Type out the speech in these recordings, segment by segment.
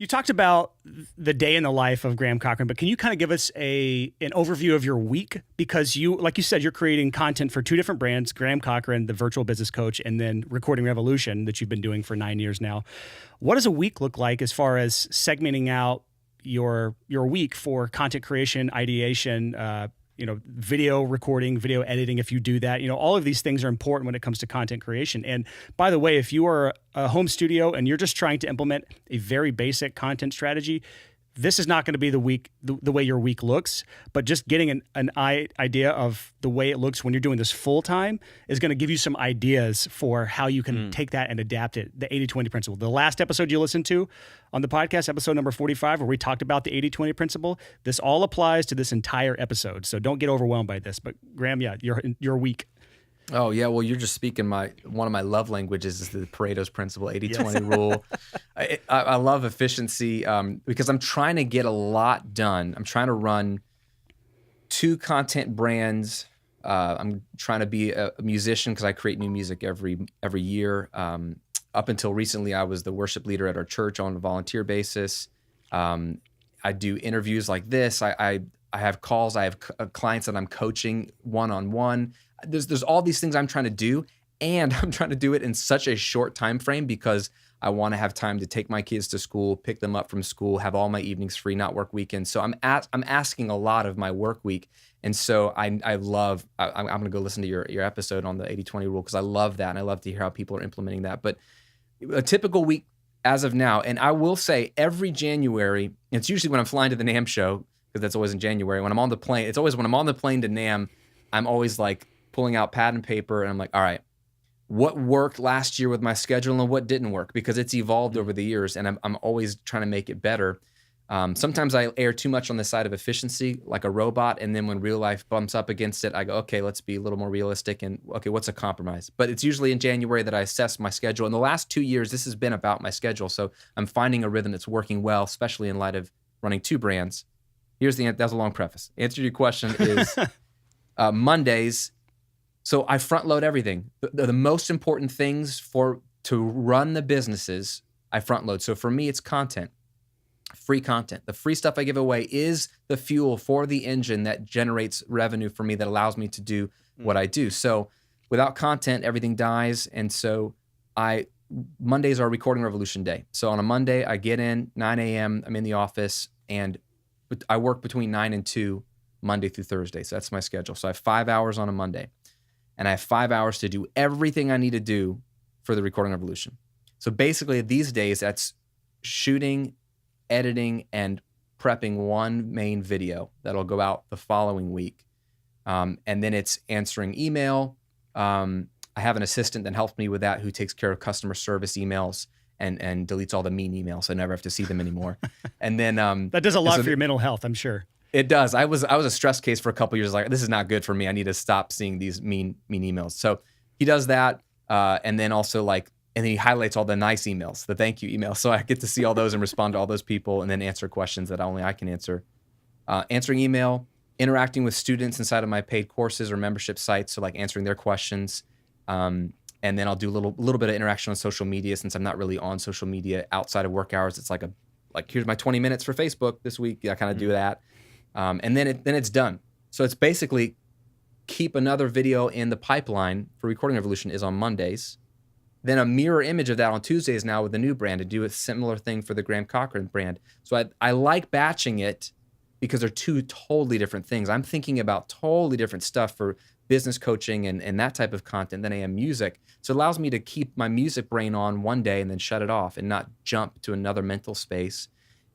You talked about the day in the life of Graham Cochrane, but can you kind of give us an overview of your week? Because you, like you said, you're creating content for two different brands, Graham Cochrane, the virtual business coach, and then Recording Revolution that you've been doing for 9 years now. What does a week look like as far as segmenting out your week for content creation, ideation, video recording, video editing, if you do that, all of these things are important when it comes to content creation. And by the way, if you are a home studio and you're just trying to implement a very basic content strategy, this is not going to be the way your week looks, but just getting an idea of the way it looks when you're doing this full time is going to give you some ideas for how you can take that and adapt it. The 80-20 principle. The last episode you listened to on the podcast, episode number 45, where we talked about the 80-20 principle, this all applies to this entire episode. So don't get overwhelmed by this. But Graham, yeah, your week. Oh, yeah. Well, you're just speaking one of my love languages is the Pareto's principle, 80-20 rule. I love efficiency because I'm trying to get a lot done. I'm trying to run 2 content brands. I'm trying to be a musician because I create new music every year. Up until recently, I was the worship leader at our church on a volunteer basis. I do interviews like this. I have calls. I have clients that I'm coaching one-on-one. There's all these things I'm trying to do, and I'm trying to do it in such a short time frame because I want to have time to take my kids to school, pick them up from school, have all my evenings free, not work weekends. So I'm asking a lot of my work week, and so I'm going to go listen to your episode on the 80-20 rule because I love that, and I love to hear how people are implementing that. But a typical week as of now, and I will say every January, it's usually when I'm flying to the NAM show because that's always in January. When I'm on the plane, it's always when I'm on the plane to NAM, I'm always like pulling out pad and paper, and I'm like, all right, what worked last year with my schedule and what didn't work? Because it's evolved over the years, and I'm always trying to make it better. Sometimes I err too much on the side of efficiency, like a robot, and then when real life bumps up against it, I go, okay, let's be a little more realistic, and okay, what's a compromise? But it's usually in January that I assess my schedule. In the last 2 years, this has been about my schedule, so I'm finding a rhythm that's working well, especially in light of running 2 brands. That was a long preface. Answer to your question is Mondays. So I front load everything. The most important things to run the businesses, I front load. So for me, it's content, free content. The free stuff I give away is the fuel for the engine that generates revenue for me that allows me to do what I do. So without content, everything dies. And so Mondays are Recording Revolution day. So on a Monday, I get in 9 a.m. I'm in the office, and I work between 9 and 2 Monday through Thursday. So that's my schedule. So I have 5 hours on a Monday. And I have 5 hours to do everything I need to do for the Recording Revolution. So basically these days, that's shooting, editing, and prepping one main video that'll go out the following week. And then it's answering email. I have an assistant that helps me with that who takes care of customer service emails and deletes all the mean emails. So I never have to see them anymore. And then that does a lot for your mental health, I'm sure. It does. I was a stress case for a couple of years. Like, this is not good for me. I need to stop seeing these mean emails. So he does that, and then also and then he highlights all the nice emails, the thank you emails. So I get to see all those and respond to all those people, and then answer questions that only I can answer. Answering email, interacting with students inside of my paid courses or membership sites, so like answering their questions, and then I'll do a little bit of interaction on social media since I'm not really on social media outside of work hours. It's like here's my 20 minutes for Facebook this week. I kind of do that. And then it's done. So it's basically keep another video in the pipeline for Recording Revolution is on Mondays. Then a mirror image of that on Tuesdays now with the new brand, to do a similar thing for the Graham Cochrane brand. So I like batching it because they're 2 totally different things. I'm thinking about totally different stuff for business coaching and that type of content than I am music. So it allows me to keep my music brain on one day and then shut it off and not jump to another mental space.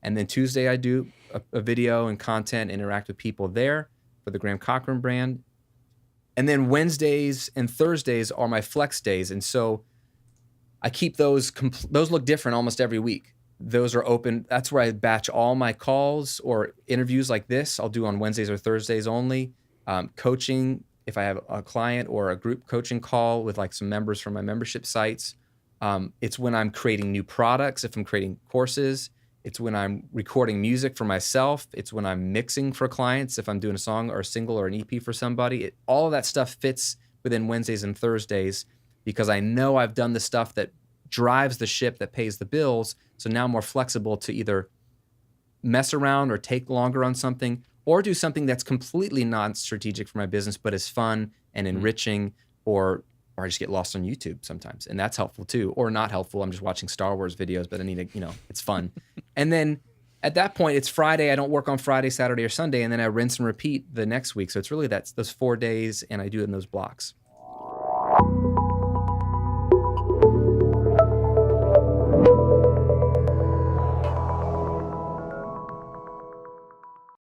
And then Tuesday I do a video and content, interact with people there for the Graham Cochrane brand. And then Wednesdays and Thursdays are my flex days. And so I keep those look different almost every week. Those are open. That's where I batch all my calls or interviews like this. I'll do on Wednesdays or Thursdays only. Coaching, if I have a client or a group coaching call with like some members from my membership sites. It's when I'm creating new products, if I'm creating courses. It's when I'm recording music for myself. It's when I'm mixing for clients, if I'm doing a song or a single or an EP for somebody. All of that stuff fits within Wednesdays and Thursdays because I know I've done the stuff that drives the ship, that pays the bills. So now I'm more flexible to either mess around or take longer on something, or do something that's completely non-strategic for my business, but is fun and enriching, or I just get lost on YouTube sometimes. And that's helpful too, or not helpful. I'm just watching Star Wars videos, but I need to, it's fun. And then at that point, it's Friday. I don't work on Friday, Saturday, or Sunday. And then I rinse and repeat the next week. So it's really those 4 days, and I do it in those blocks.